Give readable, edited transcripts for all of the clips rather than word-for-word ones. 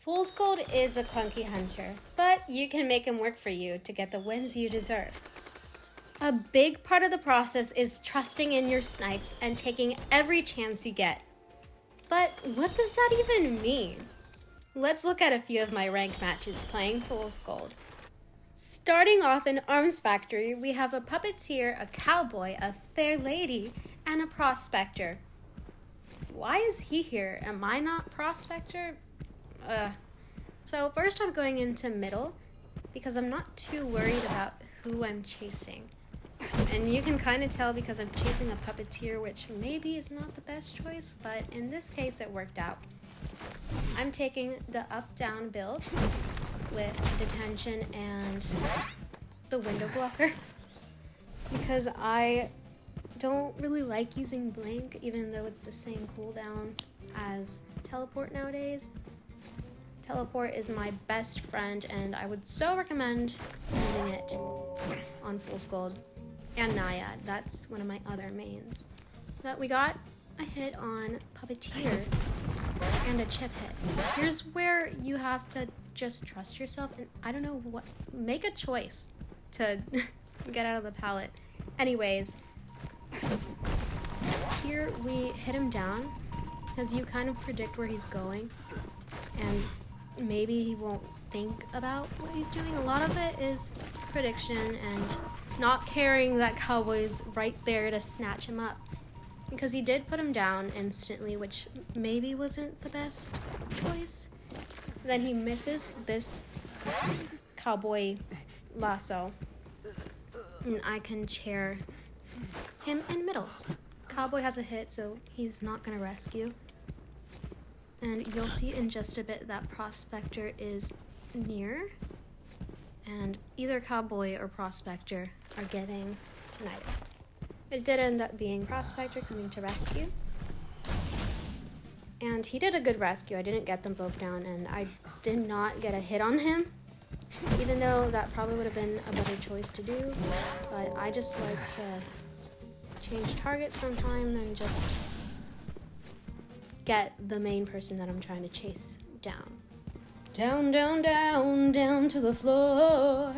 Fool's Gold is a clunky hunter, but you can make him work for you to get the wins you deserve. A big part of the process is trusting in your snipes and taking every chance you get. But what does that even mean? Let's look at a few of my rank matches playing Fool's Gold. Starting off in Arms Factory, we have a Puppeteer, a Cowboy, a Fair Lady, and a Prospector. Why is he here? Am I not Prospector? So first I'm going into middle because I'm not too worried about who I'm chasing. And you can kind of tell because I'm chasing a Puppeteer, which maybe is not the best choice, but in this case it worked out. I'm taking the up-down build with detention and the window blocker because I don't really like using blink even though it's the same cooldown as teleport nowadays. Teleport is my best friend and I would so recommend using it on Fool's Gold and Naiad. That's one of my other mains. But we got a hit on Puppeteer and a chip hit. Here's where you have to just trust yourself and I don't know what, make a choice to get out of the pallet. Anyways, here we hit him down because you kind of predict where he's going and maybe he won't think about what he's doing. A lot of it is prediction and not caring that Cowboy's right there to snatch him up. Because he did put him down instantly, which maybe wasn't the best choice. Then he misses this Cowboy lasso. And I can chair him in middle. Cowboy has a hit, so he's not going to rescue. And you'll see in just a bit that Prospector is near. And either Cowboy or Prospector are getting tinnitus. It did end up being Prospector coming to rescue. And he did a good rescue. I didn't get them both down, and I did not get a hit on him. Even though that probably would have been a better choice to do. But I just like to change targets sometime and just get the main person that I'm trying to chase down. Down, down, down, down to the floor.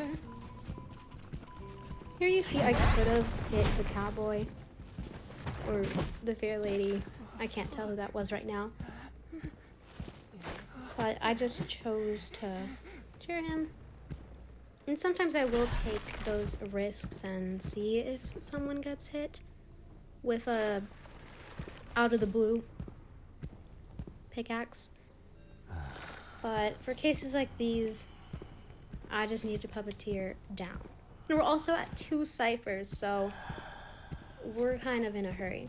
Here you see I could have hit the Cowboy or the Fair Lady. I can't tell who that was right now. But I just chose to cheer him. And sometimes I will take those risks and see if someone gets hit with a out of the blue pickaxe. But for cases like these, I just need to Puppeteer down. And we're also at 2 ciphers, so we're kind of in a hurry.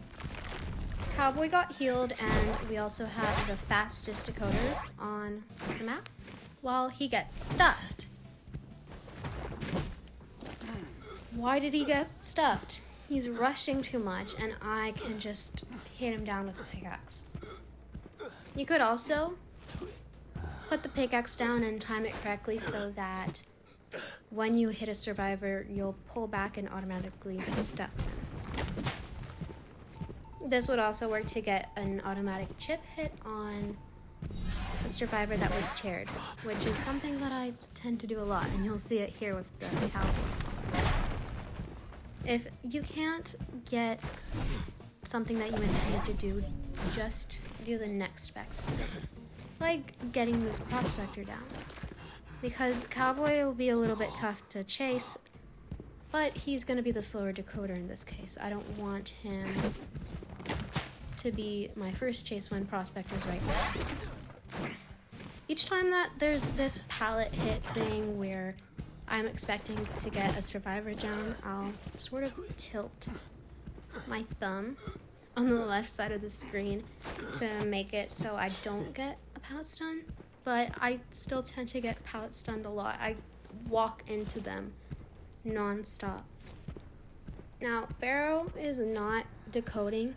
Cowboy got healed, and we also have the fastest decoders on the map, while he gets stuffed. Why did he get stuffed? He's rushing too much, and I can just hit him down with a pickaxe. You could also put the pickaxe down and time it correctly so that when you hit a survivor, you'll pull back and automatically stuff them. This would also work to get an automatic chip hit on a survivor that was chaired, which is something that I tend to do a lot, and you'll see it here with the Cowboy. If you can't get something that you intended to do, just do the next best thing, like getting this Prospector down. Because Cowboy will be a little bit tough to chase, but he's going to be the slower decoder in this case. I don't want him to be my first chase when Prospector's right there. Each time that there's this pallet hit thing where I'm expecting to get a survivor down, I'll sort of tilt my thumb on the left side of the screen to make it so I don't get a pallet stun. But I still tend to get pallet stunned a lot. I walk into them non-stop. Now, Faro is not decoding,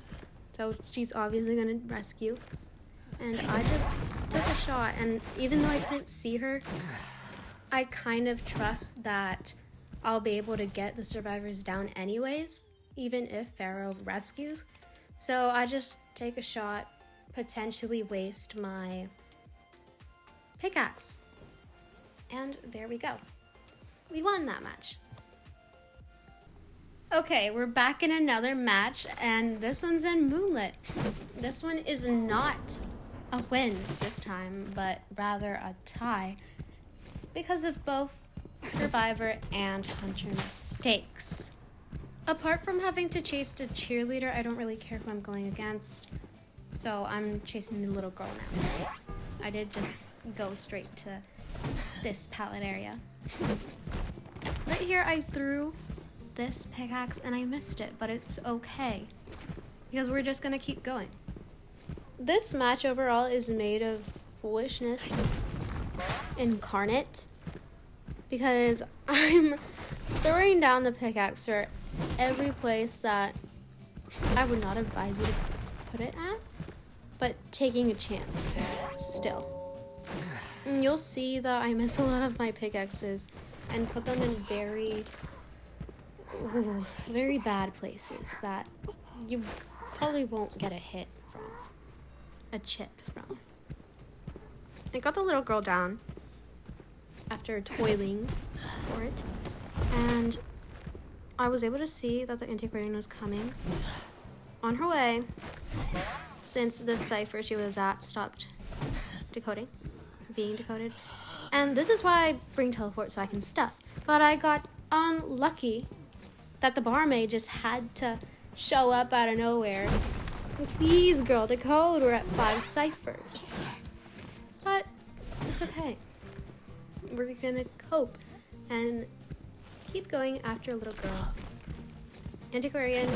so she's obviously going to rescue. And I just took a shot, and even though I couldn't see her, I kind of trust that I'll be able to get the survivors down anyways, even if Faro rescues. So I just take a shot, potentially waste my pickaxe. And there we go. We won that match. Okay, we're back in another match, and this one's in Moonlit. This one is not a win this time, but rather a tie because of both Survivor and Hunter mistakes. Apart from having to chase the cheerleader, I don't really care who I'm going against, so I'm chasing the little girl now. I did just go straight to this pallet area. Right here I threw this pickaxe and I missed it, but it's okay because we're just gonna keep going. This match overall is made of foolishness incarnate because I'm throwing down the pickaxe for every place that I would not advise you to put it at, but taking a chance still. And you'll see that I miss a lot of my pickaxes and put them in very bad places that you probably won't get a hit from, a chip from. I got the little girl down after toiling for it, and I was able to see that the Antiquarian was coming on her way since the cipher she was at stopped being decoded. And this is why I bring teleport so I can stuff. But I got unlucky that the barmaid just had to show up out of nowhere. Please, girl, decode. We're at 5 ciphers. But it's okay. We're gonna cope and keep going after a little girl. Antiquarian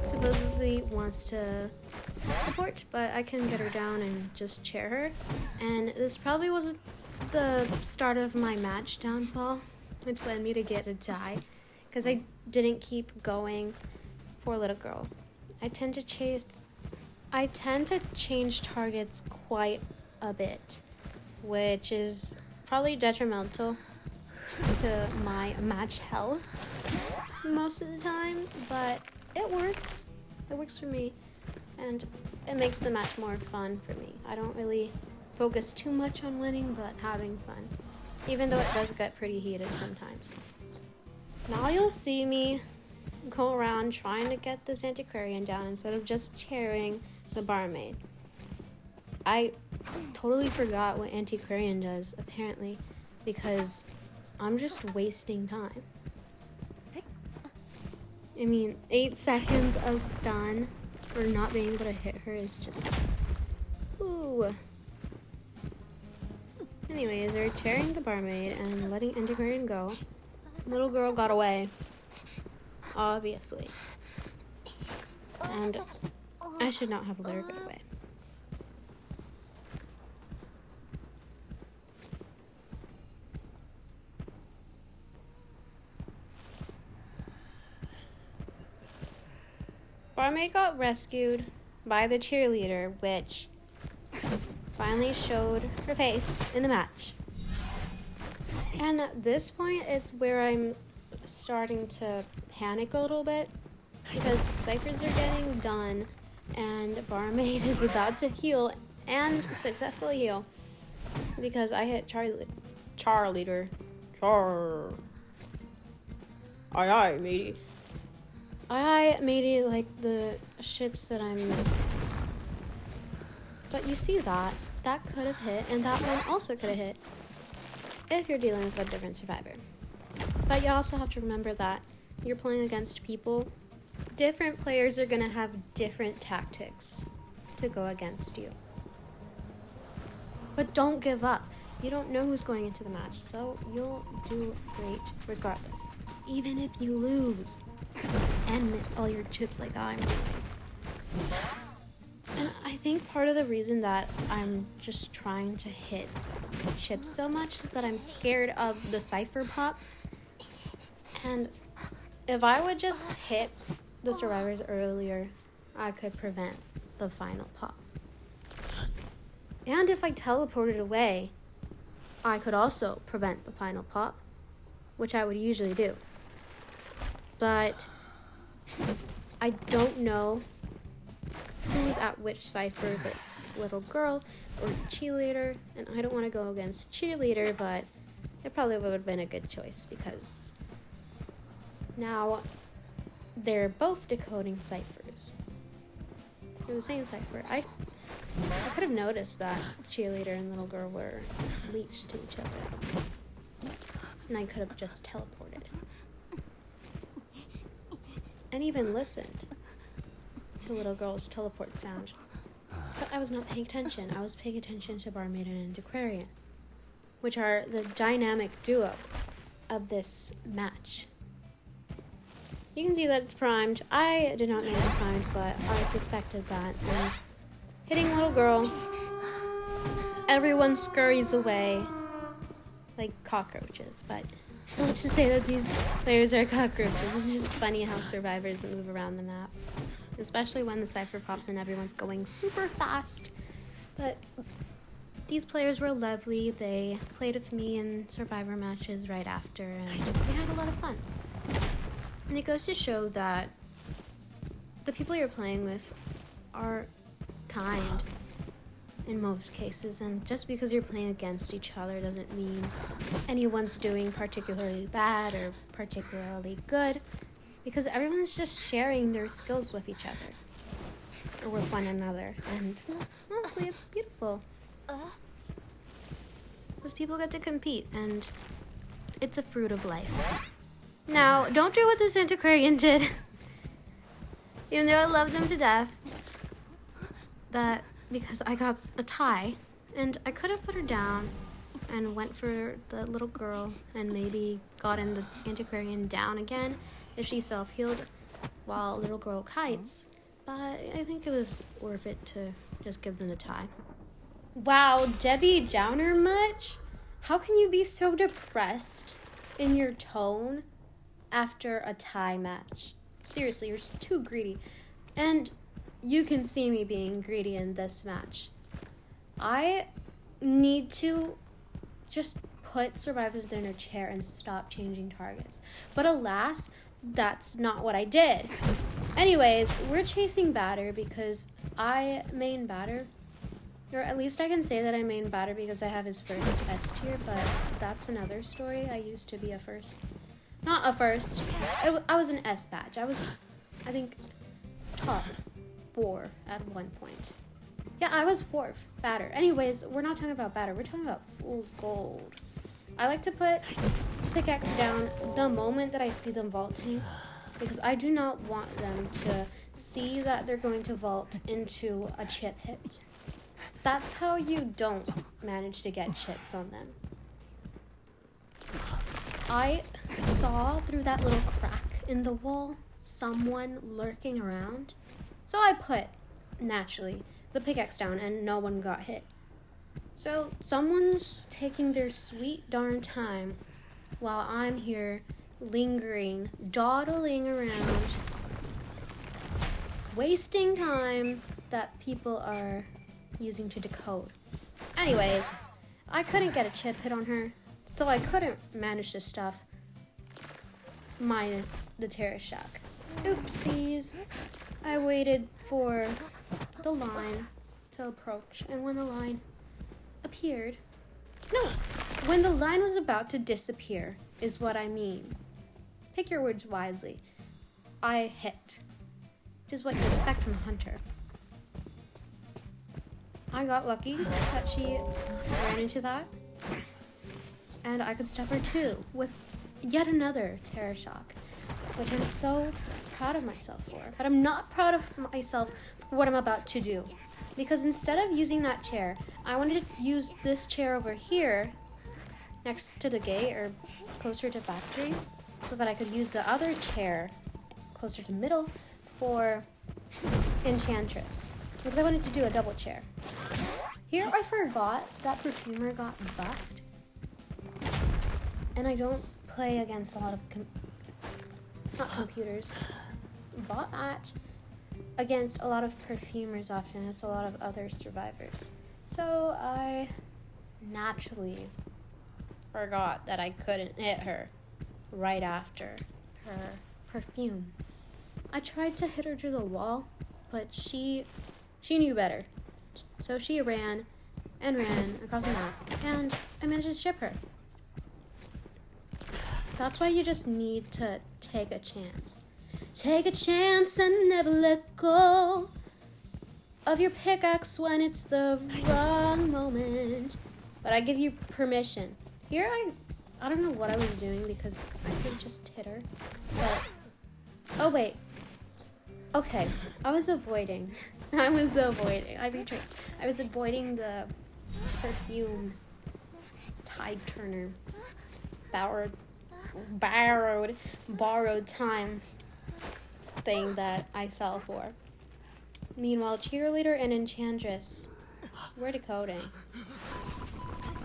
supposedly wants to support, but I can get her down and just chair her. And this probably wasn't the start of my match downfall, which led me to get a die, because I didn't keep going for a little girl. I tend to change targets quite a bit, which is probably detrimental to my match health most of the time, but it works. It works for me, and it makes the match more fun for me. I don't really focus too much on winning, but having fun, even though it does get pretty heated sometimes. Now you'll see me go around trying to get this Antiquarian down instead of just chairing the barmaid. I totally forgot what Antiquarian does, apparently, because I'm just wasting time. I mean, 8 seconds of stun for not being able to hit her is just... ooh. Anyways, we're chairing the barmaid and letting Antiquarian go. Little girl got away. Obviously. And I should not have let her get away. Barmaid got rescued by the cheerleader, which finally showed her face in the match. And at this point, it's where I'm starting to panic a little bit, because ciphers are getting done and Barmaid is about to heal and successfully heal because I hit Cheerleader. Aye, matey. Aye, matey, like the ships that I'm missing. But you see that could have hit, and that one also could have hit if you're dealing with a different survivor. But you also have to remember that you're playing against people. Different players are gonna have different tactics to go against you. But don't give up. You don't know who's going into the match, so you'll do great regardless. Even if you lose and miss all your chips like I'm doing. And I think part of the reason that I'm just trying to hit chips so much is that I'm scared of the cipher pop. And if I would just hit the survivors earlier, I could prevent the final pop. And if I teleported away, I could also prevent the final pop, which I would usually do. But I don't know who's at which cipher against little girl or cheerleader, and I don't want to go against cheerleader, but it probably would have been a good choice because now they're both decoding ciphers. They're the same cipher. I could have noticed that cheerleader and little girl were leached to each other, and I could have just teleported and even listened to little girl's teleport sound. But I was not paying attention. I was paying attention to Barmaid and Antiquarian, which are the dynamic duo of this match. You can see that it's primed. I did not know it was primed, but I suspected that. And hitting little girl, everyone scurries away like cockroaches. But not to say that these players are cockroaches. It's just funny how survivors move around the map, especially when the cipher pops and everyone's going super fast. But these players were lovely. They played with me in survivor matches right after, and we had a lot of fun. And it goes to show that the people you're playing with are kind in most cases, and just because you're playing against each other doesn't mean anyone's doing particularly bad or particularly good, because everyone's just sharing their skills with each other or with one another, and honestly it's beautiful because people get to compete and it's a fruit of life. Now, don't do what this Antiquarian did. Even though I love them to death, that because I got a tie, and I could have put her down and went for the little girl and maybe gotten the Antiquarian down again if she self-healed while little girl kites, but I think it was worth it to just give them the tie. Wow, Debbie Downer much? How can you be so depressed in your tone after a tie match? Seriously, you're too greedy. And you can see me being greedy in this match. I need to just put survivors in a chair and stop changing targets. But alas, that's not what I did. Anyways, we're chasing Batter because I main Batter. Or at least I can say that I main Batter because I have his first S tier, but that's another story. I used to be a first. Not a first. I was an S badge. I was, I think, top 4 at one point. Yeah, I was 4th. Batter. Anyways, we're not talking about Batter. We're talking about Fool's Gold. I like to put pickaxe down the moment that I see them vaulting, because I do not want them to see that they're going to vault into a chip hit. That's how you don't manage to get chips on them. I saw through that little crack in the wall someone lurking around, so I put, naturally, the pickaxe down and no one got hit. So someone's taking their sweet darn time while I'm here lingering, dawdling around, wasting time that people are using to decode. Anyways, I couldn't get a chip hit on her, so I couldn't manage the stuff minus the terror shock. Oopsies. I waited for the line to approach, and when the line appeared, no, when the line was about to disappear is what I mean. Pick your words wisely. I hit, which is what you expect from a hunter. I got lucky that she ran into that, and I could stuff her too with yet another terror shock, which I'm so proud of myself for. But I'm not proud of myself for what I'm about to do, because instead of using that chair, I wanted to use this chair over here next to the gate or closer to factory, so that I could use the other chair closer to middle for Enchantress, because I wanted to do a double chair. Here I forgot that Perfumer got buffed, and I don't play against a lot of not computers, bot match against a lot of Perfumers often. It's a lot of other survivors, so I naturally forgot that I couldn't hit her right after her perfume. I tried to hit her through the wall, but she knew better. So she ran and ran across the map, and I managed to ship her. That's why you just need to take a chance. Take a chance and never let go of your pickaxe when it's the wrong moment. But I give you permission. Here I don't know what I was doing because I could have just hit her. But, oh wait. Okay, I was avoiding. I retraced. I was avoiding the perfume tide turner. Borrowed time thing that I fell for. Meanwhile, Cheerleader and Enchantress were decoding.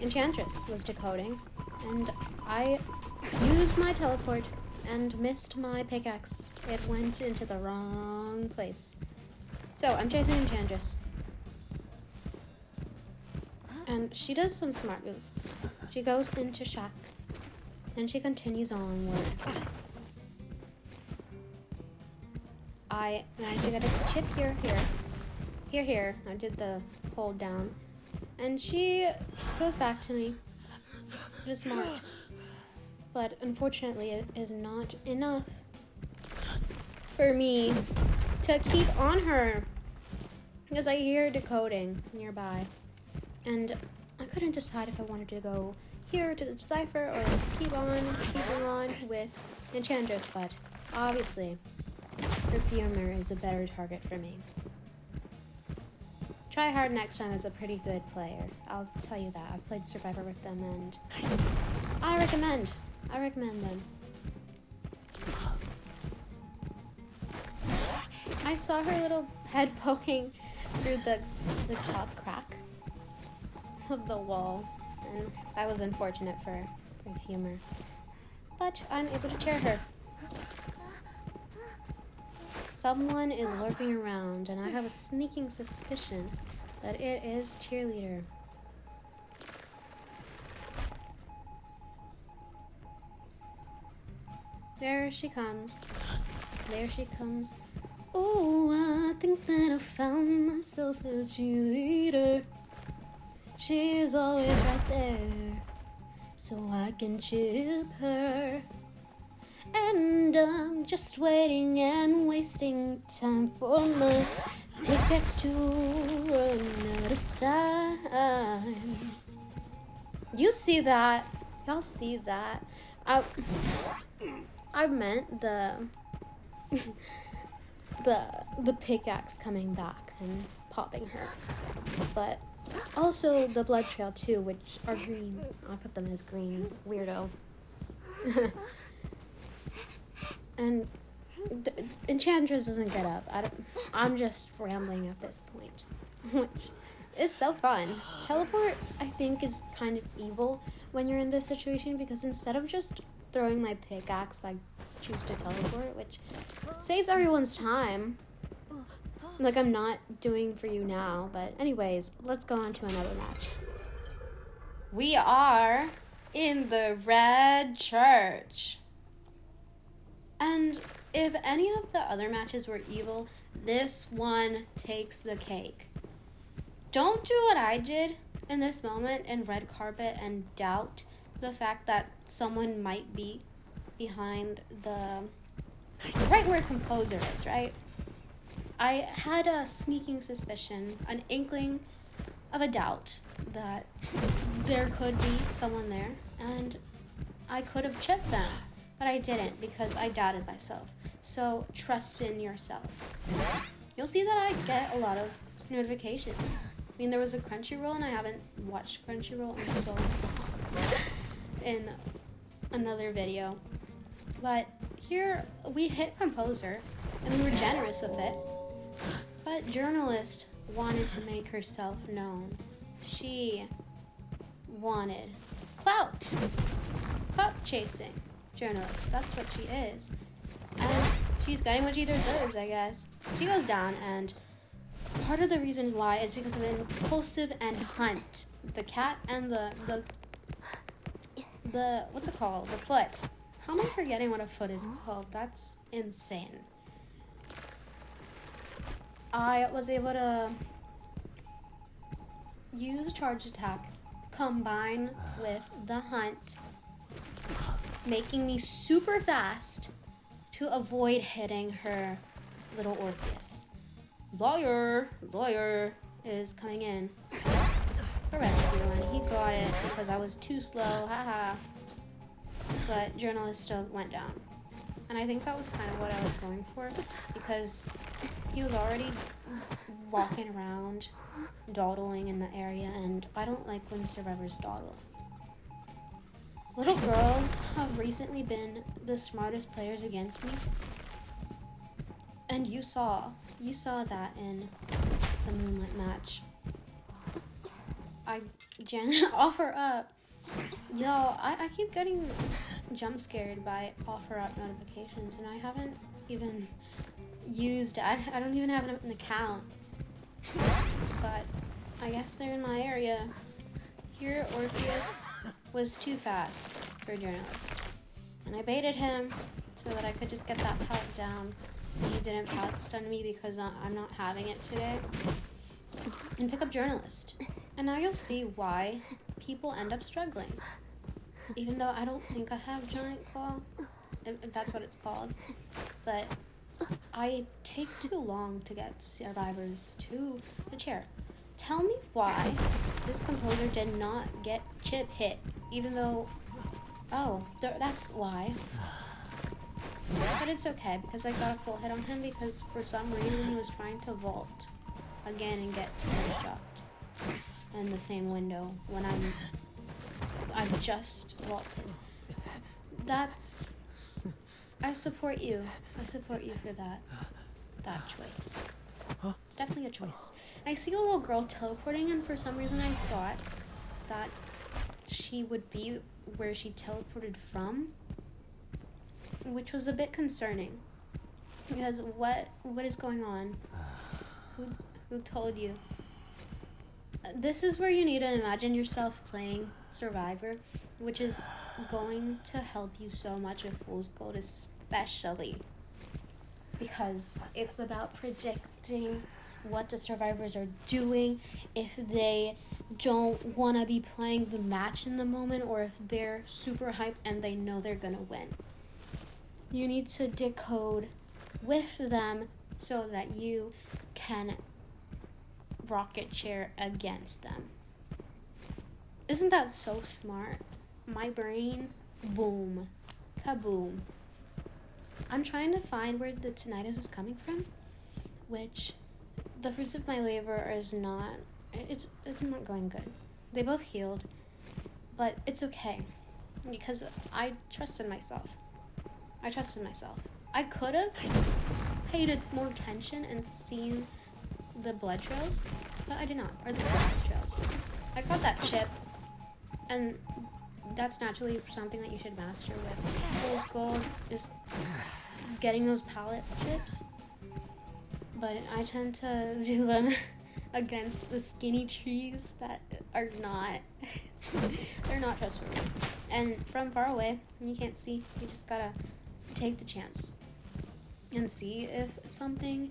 Enchantress was decoding, and I used my teleport and missed my pickaxe. It went into the wrong place. So I'm chasing Enchantress. And she does some smart moves. She goes into shock. And she continues onward. I managed to get a chip here. I did the hold down. And she goes back to me. It is smart. But unfortunately, it is not enough for me to keep on her. Because I hear decoding nearby. And I couldn't decide if I wanted to go here to decipher or keeping on with Enchantress, but obviously Perfumer is a better target for me. Try Hard next time is a pretty good player. I'll tell you that. I've played Survivor with them and I recommend them. I saw her little head poking through the top crack of the wall. And that was unfortunate for Perfumer. But I'm able to cheer her. Someone is lurking around, and I have a sneaking suspicion that it is Cheerleader. There she comes. Oh, I think that I found myself a cheerleader. She's always right there, so I can chip her. And I'm just waiting and wasting time for my pickaxe to run out of time. You see that? Y'all see that? I meant the pickaxe coming back and popping her, but also the blood trail too, which are green. I put them as green. Weirdo. And Enchantress doesn't get up. I'm just rambling at this point, which is so fun. Teleport, I think, is kind of evil when you're in this situation because instead of just throwing my pickaxe, I choose to teleport, which saves everyone's time. Like I'm not doing for you now, but anyways, let's go on to another match. We are in the Red Church. And if any of the other matches were evil, this one takes the cake. Don't do what I did in this moment in Red Carpet and doubt the fact that someone might be behind the right where composer is, right? I had a sneaking suspicion, an inkling of a doubt that there could be someone there, and I could have chipped them, but I didn't because I doubted myself. So trust in yourself. You'll see that I get a lot of notifications. I mean, there was a Crunchyroll, and I haven't watched Crunchyroll in so long in another video. But here we hit composer, and we were generous with it. But journalist wanted to make herself known. She wanted clout. Clout chasing journalist. That's what she is. And she's getting what she deserves, I guess. She goes down, and part of the reason why is because of Impulsive and Hunt. The cat and the what's it called? The foot. How am I forgetting what a foot is called? That's insane. I was able to use charge attack combined with the hunt, making me super fast to avoid hitting her little Orpheus. Lawyer is coming in for rescue, and he got it because I was too slow, haha. But journalist still went down. And I think that was kind of what I was going for, because he was already walking around, dawdling in the area, and I don't like when survivors dawdle. Little girls have recently been the smartest players against me. And you saw that in the Moonlit match. Offer up. Yo, I keep getting jump scared by offer up notifications, and I haven't even used, I don't even have an account. But I guess they're in my area. Here, Orpheus was too fast for a journalist, and I baited him so that I could just get that pallet down. And he didn't pallet stun me because I'm not having it today. And pick up journalist. And now you'll see why people end up struggling. Even though I don't think I have giant claw, if that's what it's called. But I take too long to get survivors to the chair. Tell me why this composer did not get chip hit, even though, that's why. But it's okay, because I got a full hit on him, because for some reason he was trying to vault again and get shot in the same window when I've just vaulted. I support you. I support you for that choice. It's definitely a choice. I see a little girl teleporting, and for some reason I thought that she would be where she teleported from, which was a bit concerning. Because what is going on? Who told you? This is where you need to imagine yourself playing Survivor, which is going to help you so much with Fool's Gold, especially because it's about predicting what the survivors are doing, if they don't want to be playing the match in the moment, or if they're super hyped and they know they're gonna win. You need to decode with them so that you can rocket chair against them. Isn't that so smart? My brain, boom, kaboom. I'm trying to find where the tinnitus is coming from, which the fruits of my labor is not, it's not going good. They both healed, but it's okay, because I trusted myself. I could have paid more attention and seen the blood trails, but I did not, or the grass trails. I got that chip, and that's naturally something that you should master with Fool's Gold, just getting those pallet chips. But I tend to do them against the skinny trees that are not, they're not trustworthy. And from far away, you can't see, you just gotta take the chance and see if something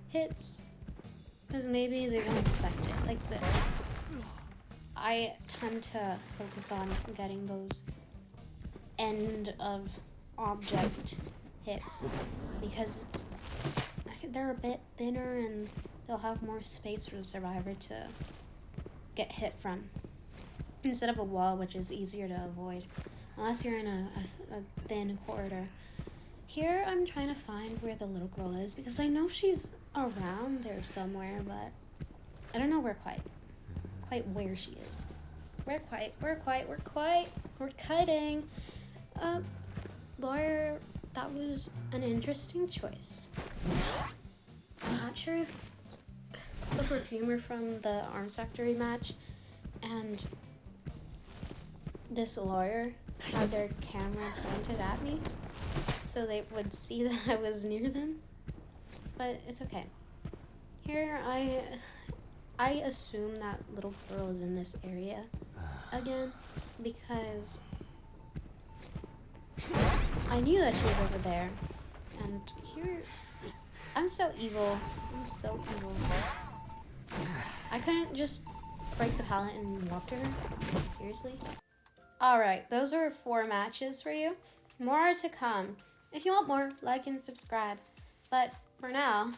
hits, because maybe they won't expect it, like this. I tend to focus on getting those end of object hits because they're a bit thinner and they'll have more space for the survivor to get hit from, instead of a wall, which is easier to avoid unless you're in a thin corridor. Here I'm trying to find where the little girl is, because I know she's around there somewhere, but I don't know quite where she is. We're cutting. Lawyer, that was an interesting choice. I'm not sure if the Perfumer from the Arms Factory match and this lawyer had their camera pointed at me so they would see that I was near them, but it's okay. Here I assume that little girl is in this area again, because I knew that she was over there, and here, I'm so evil. I couldn't just break the pallet and walk to her? Seriously? Alright, those are 4 matches for you. More are to come. If you want more, like and subscribe. But for now,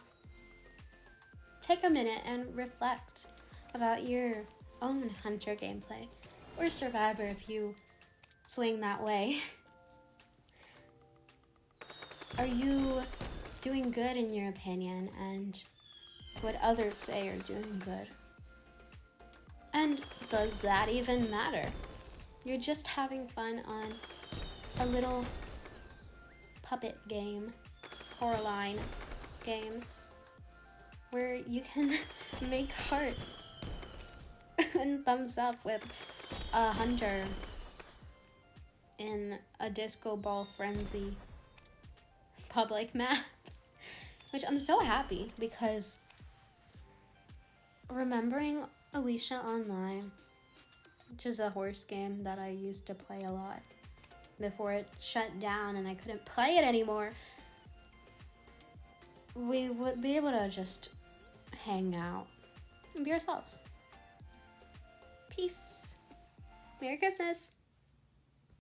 take a minute and reflect about your own Hunter gameplay. Or Survivor if you swing that way. Are you doing good in your opinion, and what others say are doing good? And does that even matter? You're just having fun on a little puppet game, Coraline game, where you can make hearts and thumbs up with a hunter in a disco ball frenzy public map, which I'm so happy because remembering Alicia Online, which is a horse game that I used to play a lot before it shut down and I couldn't play it anymore, we would be able to just hang out and be ourselves. Peace. Merry Christmas.